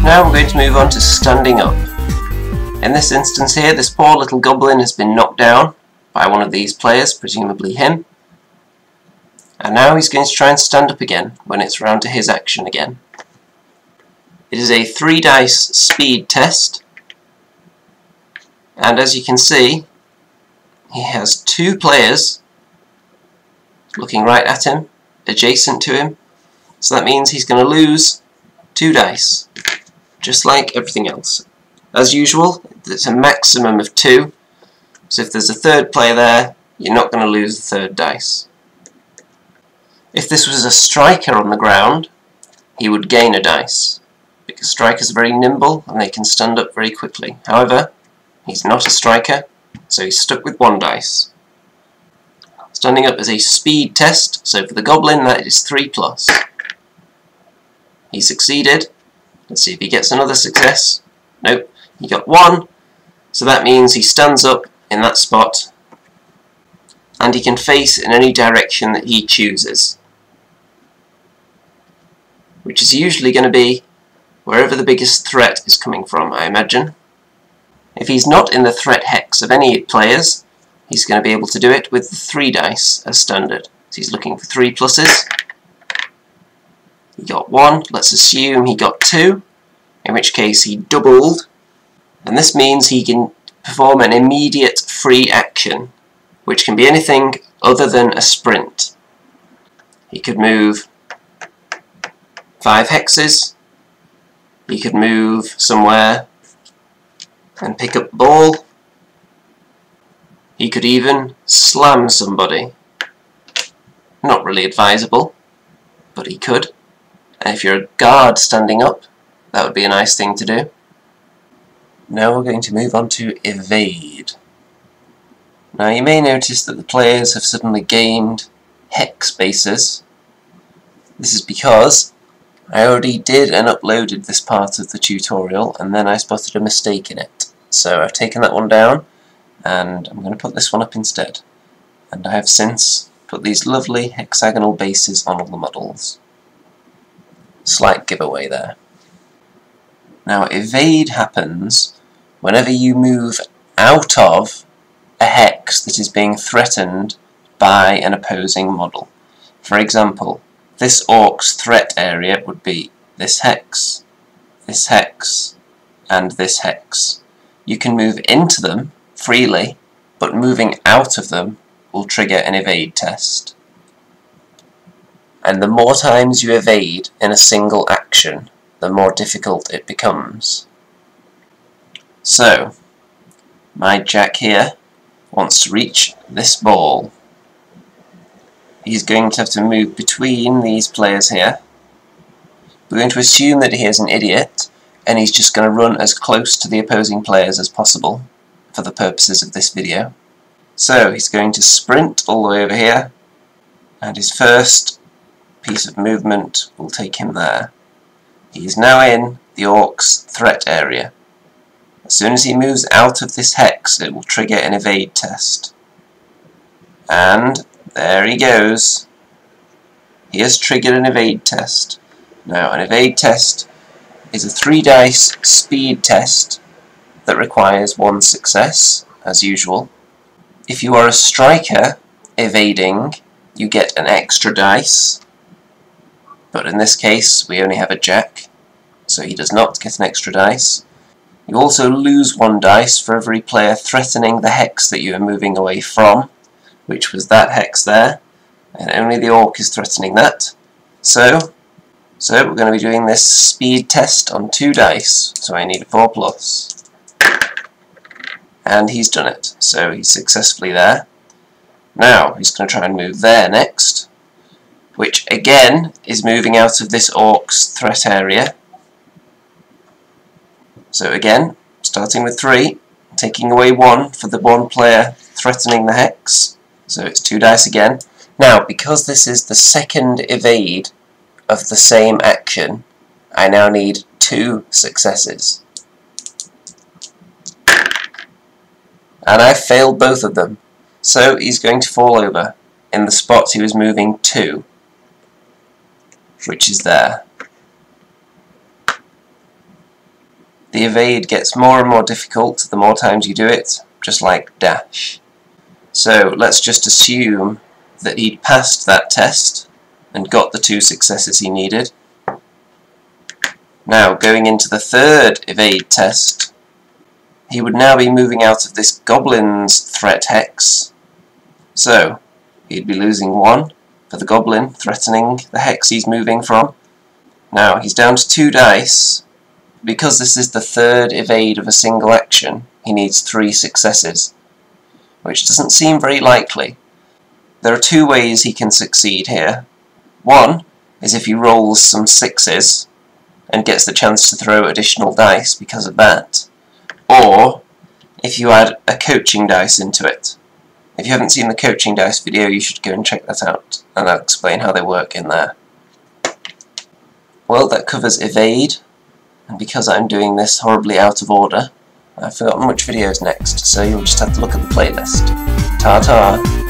Now we're going to move on to standing up. In this instance here, this poor little goblin has been knocked down by one of these players, presumably him. And now he's going to try and stand up again when it's round to his action again. It is a 3 dice speed test, and as you can see, he has 2 players looking right at him, adjacent to him, so that means he's going to lose 2 dice, just like everything else. As usual, it's a maximum of 2, so if there's a 3rd player there, you're not going to lose the 3rd dice. If this was a striker on the ground, he would gain a dice, because strikers are very nimble and they can stand up very quickly. However, he's not a striker, so he's stuck with 1 dice. Standing up is a speed test, so for the goblin that is 3+. He succeeded. Let's see if he gets another success. Nope, he got 1, so that means he stands up in that spot and he can face in any direction that he chooses, which is usually going to be wherever the biggest threat is coming from, I imagine. If he's not in the threat hex of any players, he's going to be able to do it with the 3 dice as standard. So he's looking for 3 pluses. He got 1, let's assume he got 2, in which case he doubled, and this means he can perform an immediate free action, which can be anything other than a sprint. He could move 5 hexes, he could move somewhere and pick up the ball, he could even slam somebody. Not really advisable, but he could. And if you're a guard standing up, that would be a nice thing to do. Now we're going to move on to evade. Now you may notice that the players have suddenly gained hex bases. This is because I already did and uploaded this part of the tutorial and then I spotted a mistake in it. So I've taken that one down and I'm going to put this one up instead. And I have since put these lovely hexagonal bases on all the models. Slight giveaway there. Now evade happens whenever you move out of a hex that is being threatened by an opposing model. For example, this orc's threat area would be this hex, and this hex. You can move into them freely, but moving out of them will trigger an evade test. And the more times you evade in a single action, the more difficult it becomes. So, my Jack here wants to reach this ball. He's going to have to move between these players here. We're going to assume that he is an idiot, and he's just going to run as close to the opposing players as possible for the purposes of this video. So he's going to sprint all the way over here, and his first piece of movement will take him there. He is now in the orc's threat area. As soon as he moves out of this hex, it will trigger an evade test. And there he goes. He has triggered an evade test. Now, an evade test is a 3 dice speed test that requires 1 success, as usual. If you are a striker evading, you get an extra dice. But in this case, we only have a Jack, so he does not get an extra dice. You also lose 1 dice for every player threatening the hex that you are moving away from, which was that hex there, and only the orc is threatening that. So we're going to be doing this speed test on 2 dice, so I need a 4+. And he's done it, so he's successfully there. Now he's going to try and move there next, which again is moving out of this orc's threat area. So again, starting with 3, taking away 1 for the 1 player threatening the hex, so it's 2 dice again. Now, because this is the second evade of the same action, I now need 2 successes. And I've failed both of them, so he's going to fall over in the spot he was moving to, which is there. the evade gets more and more difficult the more times you do it, just like dash. So let's just assume that he'd passed that test and got the 2 successes he needed. Now, going into the third evade test, he would now be moving out of this goblin's threat hex. So, he'd be losing 1 for the goblin, threatening the hex he's moving from. Now, he's down to 2 dice. Because this is the third evade of a single action, he needs 3 successes, which doesn't seem very likely. There are 2 ways he can succeed here. One is if he rolls some 6s and gets the chance to throw additional dice because of that, or if you add a coaching dice into it. If you haven't seen the coaching dice video, you should go and check that out, and I'll explain how they work in there. Well, that covers evade, and because I'm doing this horribly out of order, I've forgotten which video is next, so you'll just have to look at the playlist. Ta-ta!